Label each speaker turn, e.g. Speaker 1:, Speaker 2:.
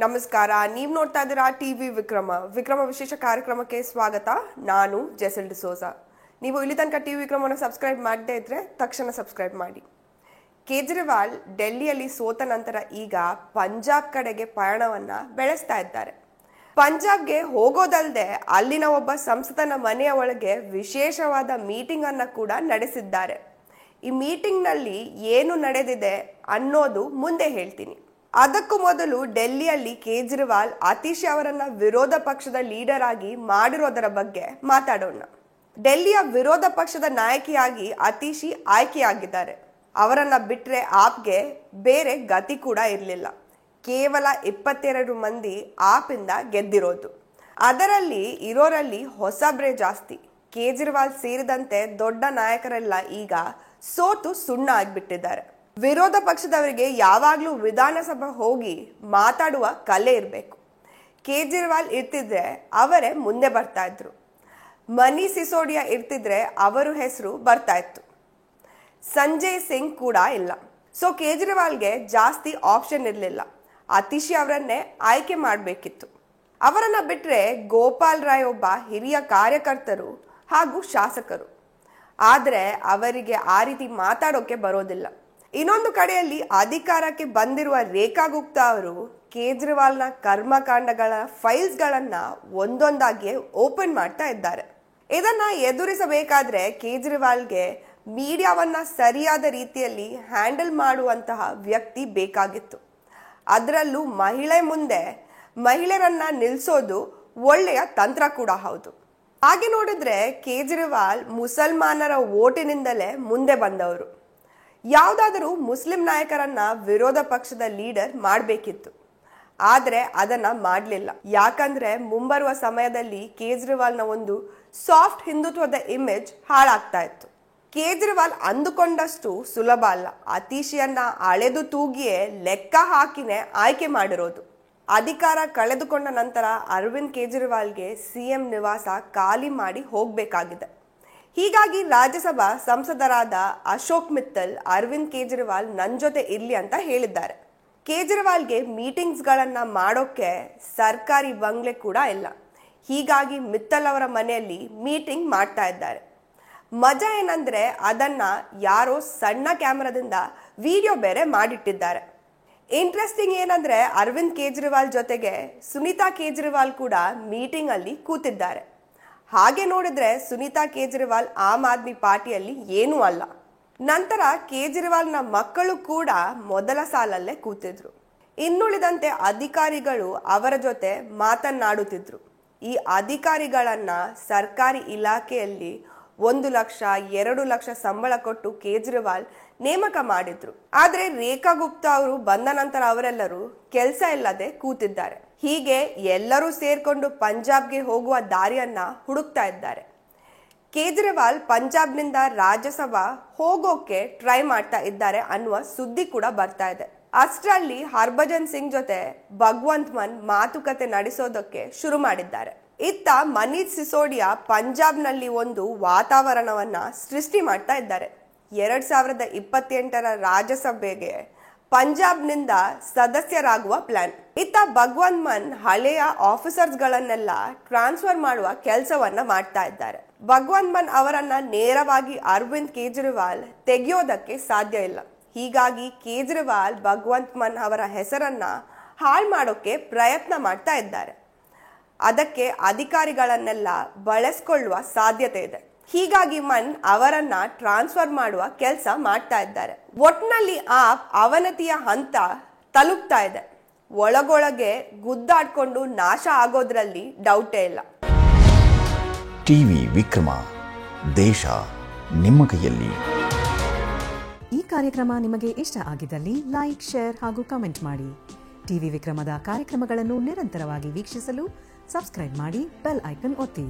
Speaker 1: ನಮಸ್ಕಾರ, ನೀವು ನೋಡ್ತಾ ಇದ್ದೀರಾ ಟಿವಿ ವಿಕ್ರಮ ವಿಶೇಷ ಕಾರ್ಯಕ್ರಮಕ್ಕೆ ಸ್ವಾಗತ. ನಾನು ಜೆಸೆಲ್ ಡಿಸೋಜಾ. ನೀವು ಇಲ್ಲಿ ತನಕ ಟಿವಿ ವಿಕ್ರಮವನ್ನು ಸಬ್ಸ್ಕ್ರೈಬ್ ಮಾಡದೇ ಇದ್ರೆ ತಕ್ಷಣ ಸಬ್ಸ್ಕ್ರೈಬ್ ಮಾಡಿ. ಕೇಜ್ರಿವಾಲ್ ಡೆಲ್ಲಿಯಲ್ಲಿ ಸೋತ ನಂತರ ಈಗ ಪಂಜಾಬ್ ಕಡೆಗೆ ಪಯಣವನ್ನ ಬೆಳೆಸ್ತಾ ಇದ್ದಾರೆ. ಪಂಜಾಬ್ಗೆ ಹೋಗೋದಲ್ಲದೆ ಅಲ್ಲಿನ ಒಬ್ಬ ಸಂಸದನ ಮನೆಯ ಒಳಗೆ ವಿಶೇಷವಾದ ಮೀಟಿಂಗ್ ಅನ್ನ ಕೂಡ ನಡೆಸಿದ್ದಾರೆ. ಈ ಮೀಟಿಂಗ್ ನಲ್ಲಿ ಏನು ನಡೆದಿದೆ ಅನ್ನೋದು ಮುಂದೆ ಹೇಳ್ತೀನಿ. ಅದಕ್ಕೂ ಮೊದಲು ಡೆಲ್ಲಿಯಲ್ಲಿ ಕೇಜ್ರಿವಾಲ್ ಅತೀಶಿ ಅವರನ್ನ ವಿರೋಧ ಪಕ್ಷದ ಲೀಡರ್ ಆಗಿ ಮಾಡಿರೋದರ ಬಗ್ಗೆ ಮಾತಾಡೋಣ. ಡೆಲ್ಲಿಯ ವಿರೋಧ ಪಕ್ಷದ ನಾಯಕಿಯಾಗಿ ಅತೀಶಿ ಆಯ್ಕೆಯಾಗಿದ್ದಾರೆ. ಅವರನ್ನ ಬಿಟ್ರೆ ಆಪ್ಗೆ ಬೇರೆ ಗತಿ ಕೂಡ ಇರಲಿಲ್ಲ. ಕೇವಲ 22 ಮಂದಿ ಆಪಿಂದ ಗೆದ್ದಿರೋದು. ಅದರಲ್ಲಿ ಇರೋರಲ್ಲಿ ಹೊಸಬ್ರೆ ಜಾಸ್ತಿ. ಕೇಜ್ರಿವಾಲ್ ಸೇರಿದಂತೆ ದೊಡ್ಡ ನಾಯಕರೆಲ್ಲ ಈಗ ಸೋತು ಸುಣ್ಣ ಆಗ್ಬಿಟ್ಟಿದ್ದಾರೆ. ವಿರೋಧ ಪಕ್ಷದವರಿಗೆ ಯಾವಾಗ್ಲೂ ವಿಧಾನಸಭೆ ಹೋಗಿ ಮಾತಾಡುವ ಕಲೆ ಇರಬೇಕು. ಕೇಜ್ರಿವಾಲ್ ಇರ್ತಿದ್ರೆ ಅವರೇ ಮುಂದೆ ಬರ್ತಾ ಇದ್ರು. ಮನೀಶ್ ಸಿಸೋಡಿಯಾ ಇರ್ತಿದ್ರೆ ಅವರ ಹೆಸರು ಬರ್ತಾ ಇತ್ತು. ಸಂಜಯ್ ಸಿಂಗ್ ಕೂಡ ಇಲ್ಲ. ಸೊ ಕೇಜ್ರಿವಾಲ್ಗೆ ಜಾಸ್ತಿ ಆಪ್ಷನ್ ಇರಲಿಲ್ಲ. ಅತೀಶಿ ಅವರನ್ನೇ ಆಯ್ಕೆ ಮಾಡಬೇಕಿತ್ತು. ಅವರನ್ನ ಬಿಟ್ರೆ ಗೋಪಾಲ್ ರಾಯ್ ಒಬ್ಬ ಹಿರಿಯ ಕಾರ್ಯಕರ್ತರು ಹಾಗೂ ಶಾಸಕರು. ಆದ್ರೆ ಅವರಿಗೆ ಆ ರೀತಿ ಮಾತಾಡೋಕೆ ಬರೋದಿಲ್ಲ. ಇನ್ನೊಂದು ಕಡೆಯಲ್ಲಿ ಅಧಿಕಾರಕ್ಕೆ ಬಂದಿರುವ ರೇಖಾ ಗುಪ್ತಾ ಅವರು ಕೇಜ್ರಿವಾಲ್ನ ಕರ್ಮಕಾಂಡಗಳ ಫೈಲ್ಸ್ಗಳನ್ನ ಒಂದೊಂದಾಗಿ ಓಪನ್ ಮಾಡ್ತಾ ಇದ್ದಾರೆ. ಇದನ್ನ ಎದುರಿಸಬೇಕಾದ್ರೆ ಕೇಜ್ರಿವಾಲ್ಗೆ ಮೀಡಿಯಾವನ್ನ ಸರಿಯಾದ ರೀತಿಯಲ್ಲಿ ಹ್ಯಾಂಡಲ್ ಮಾಡುವಂತಹ ವ್ಯಕ್ತಿ ಬೇಕಾಗಿತ್ತು. ಅದರಲ್ಲೂ ಮಹಿಳೆ ಮುಂದೆ ಮಹಿಳೆಯರನ್ನ ನಿಲ್ಲಿಸೋದು ಒಳ್ಳೆಯ ತಂತ್ರ ಕೂಡ ಹೌದು. ಹಾಗೆ ನೋಡಿದ್ರೆ ಕೇಜ್ರಿವಾಲ್ ಮುಸಲ್ಮಾನರ ಓಟಿನಿಂದಲೇ ಮುಂದೆ ಬಂದವರು. ಯಾವುದಾದರೂ ಮುಸ್ಲಿಂ ನಾಯಕರನ್ನ ವಿರೋಧ ಪಕ್ಷದ ಲೀಡರ್ ಮಾಡಬೇಕಿತ್ತು. ಆದರೆ ಅದನ್ನ ಮಾಡಲಿಲ್ಲ. ಯಾಕಂದ್ರೆ ಮುಂಬರುವ ಸಮಯದಲ್ಲಿ ಕೇಜ್ರಿವಾಲ್ನ ಒಂದು ಸಾಫ್ಟ್ ಹಿಂದುತ್ವದ ಇಮೇಜ್ ಹಾಳಾಗ್ತಾ ಇತ್ತು. ಕೇಜ್ರಿವಾಲ್ ಅಂದುಕೊಂಡಷ್ಟು ಸುಲಭ ಅಲ್ಲ. ಅತೀಶಿಯನ್ನ ಅಳೆದು ತೂಗಿಯೇ ಲೆಕ್ಕ ಹಾಕಿನೇ ಆಯ್ಕೆ ಮಾಡಿರೋದು. ಅಧಿಕಾರ ಕಳೆದುಕೊಂಡ ನಂತರ ಅರವಿಂದ್ ಕೇಜ್ರಿವಾಲ್ಗೆ ಸಿಎಂ ನಿವಾಸ ಖಾಲಿ ಮಾಡಿ ಹೋಗಬೇಕಾಗಿದೆ. ಹೀಗಾಗಿ ರಾಜ್ಯಸಭಾ ಸಂಸದರಾದ ಅಶೋಕ್ ಮಿತ್ತಲ್ ಅರವಿಂದ್ ಕೇಜ್ರಿವಾಲ್ ನನ್ನ ಜೊತೆ ಇರ್ಲಿ ಅಂತ ಹೇಳಿದ್ದಾರೆ. ಕೇಜ್ರಿವಾಲ್ಗೆ ಮೀಟಿಂಗ್ಸ್ಗಳನ್ನ ಮಾಡೋಕೆ ಸರ್ಕಾರಿ ಬಂಗ್ಲೆ ಕೂಡ ಇಲ್ಲ. ಹೀಗಾಗಿ ಮಿತ್ತಲ್ ಅವರ ಮನೆಯಲ್ಲಿ ಮೀಟಿಂಗ್ ಮಾಡ್ತಾ ಇದ್ದಾರೆ. ಮಜಾ ಏನಂದ್ರೆ ಅದನ್ನ ಯಾರೋ ಸಣ್ಣ ಕ್ಯಾಮರಾದಿಂದ ವಿಡಿಯೋ ಬೇರೆ ಮಾಡಿಟ್ಟಿದ್ದಾರೆ. ಇಂಟ್ರೆಸ್ಟಿಂಗ್ ಏನಂದ್ರೆ ಅರವಿಂದ್ ಕೇಜ್ರಿವಾಲ್ ಜೊತೆಗೆ ಸುನೀತಾ ಕೇಜ್ರಿವಾಲ್ ಕೂಡ ಮೀಟಿಂಗ್ ಅಲ್ಲಿ ಕೂತಿದ್ದಾರೆ. ಹಾಗೆ ನೋಡಿದ್ರೆ ಸುನೀತಾ ಕೇಜ್ರಿವಾಲ್ ಆಮ್ ಆದ್ಮಿ ಪಾರ್ಟಿಯಲ್ಲಿ ಏನೂ ಅಲ್ಲ. ನಂತರ ಕೇಜ್ರಿವಾಲ್ನ ಮಕ್ಕಳು ಕೂಡ ಮೊದಲ ಸಾಲಲ್ಲೇ ಕೂತಿದ್ರು. ಇನ್ನುಳಿದಂತೆ ಅಧಿಕಾರಿಗಳು ಅವರ ಜೊತೆ ಮಾತನಾಡುತ್ತಿದ್ರು. ಈ ಅಧಿಕಾರಿಗಳನ್ನ ಸರ್ಕಾರಿ ಇಲಾಖೆಯಲ್ಲಿ 1 ಲಕ್ಷ 2 ಲಕ್ಷ ಸಂಬಳ ಕೊಟ್ಟು ಕೇಜ್ರಿವಾಲ್ ನೇಮಕ ಮಾಡಿದ್ರು. ಆದ್ರೆ ರೇಖಾ ಗುಪ್ತಾ ಅವರು ಬಂದ ನಂತರ ಅವರೆಲ್ಲರೂ ಕೆಲಸ ಇಲ್ಲದೆ ಕೂತಿದ್ದಾರೆ. ಹೀಗೆ ಎಲ್ಲರೂ ಸೇರ್ಕೊಂಡು ಪಂಜಾಬ್ಗೆ ಹೋಗುವ ದಾರಿಯನ್ನ ಹುಡುಕ್ತಾ ಇದ್ದಾರೆ. ಕೇಜ್ರಿವಾಲ್ ಪಂಜಾಬ್ನಿಂದ ರಾಜ್ಯಸಭಾ ಹೋಗೋಕೆ ಟ್ರೈ ಮಾಡ್ತಾ ಇದ್ದಾರೆ ಅನ್ನುವ ಸುದ್ದಿ ಕೂಡ ಬರ್ತಾ ಇದೆ. ಅಷ್ಟರಲ್ಲಿ ಹರ್ಭಜನ್ ಸಿಂಗ್ ಜೊತೆ ಭಗವಂತ್ ಮಾನ್ ಮಾತುಕತೆ ನಡೆಸೋದಕ್ಕೆ ಶುರು ಮಾಡಿದ್ದಾರೆ. ಇತ್ತ ಮನೀಶ್ ಸಿಸೋಡಿಯಾ ಪಂಜಾಬ್ನಲ್ಲಿ ಒಂದು ವಾತಾವರಣವನ್ನ ಸೃಷ್ಟಿ ಮಾಡ್ತಾ ಇದ್ದಾರೆ. 2028ರ ರಾಜ್ಯಸಭೆಗೆ ಪಂಜಾಬ್ನಿಂದ ಸದಸ್ಯರಾಗುವ ಪ್ಲಾನ್. ಇತ್ತ ಭಗವಂತ್ ಮಾನ್ ಹಳೆಯ ಆಫೀಸರ್ಸ್ ಗಳನ್ನೆಲ್ಲ ಟ್ರಾನ್ಸ್ಫರ್ ಮಾಡುವ ಕೆಲಸವನ್ನ ಮಾಡ್ತಾ ಇದ್ದಾರೆ. ಭಗವಂತ್ ಮಾನ್ ಅವರನ್ನ ನೇರವಾಗಿ ಅರವಿಂದ್ ಕೇಜ್ರಿವಾಲ್ ತೆಗೆಯೋದಕ್ಕೆ ಸಾಧ್ಯ ಇಲ್ಲ. ಹೀಗಾಗಿ ಕೇಜ್ರಿವಾಲ್ ಭಗವಂತ್ ಮಾನ್ ಅವರ ಹೆಸರನ್ನ ಹಾಳು ಮಾಡೋಕೆ ಪ್ರಯತ್ನ ಮಾಡ್ತಾ ಇದ್ದಾರೆ. ಅದಕ್ಕೆ ಅಧಿಕಾರಿಗಳನ್ನೆಲ್ಲ ಬಳಸಿಕೊಳ್ಳುವ ಸಾಧ್ಯತೆ ಇದೆ. ಹೀಗಾಗಿ ಮನ್ ಅವರನ್ನ ಟ್ರಾನ್ಸ್ಫರ್ ಮಾಡುವ ಕೆಲಸ ಮಾಡ್ತಾ ಇದ್ದಾರೆ. ಒಟ್ನಲ್ಲಿ ಅವನತಿಯ ಹಂತ ತಲುಪ್ತಾ ಇದೆ. ಒಳಗೊಳಗೆ ಗುದ್ದಾಡ್ಕೊಂಡು ನಾಶ ಆಗೋದ್ರಲ್ಲಿ ಡೌಟೇ ಇಲ್ಲ.
Speaker 2: ಟಿವಿ ವಿಕ್ರಮ, ದೇಶ ನಿಮ್ಮ ಕೈಯಲ್ಲಿ.
Speaker 3: ಈ ಕಾರ್ಯಕ್ರಮ ನಿಮಗೆ ಇಷ್ಟ ಆಗಿದ್ದಲ್ಲಿ ಲೈಕ್, ಶೇರ್ ಹಾಗೂ ಕಮೆಂಟ್ ಮಾಡಿ. ಟಿವಿ ವಿಕ್ರಮದ ಕಾರ್ಯಕ್ರಮಗಳನ್ನು ನಿರಂತರವಾಗಿ ವೀಕ್ಷಿಸಲು ಸಬ್ಸ್ಕ್ರೈಬ್ ಮಾಡಿ, ಬೆಲ್ ಐಕನ್ ಒತ್ತಿ.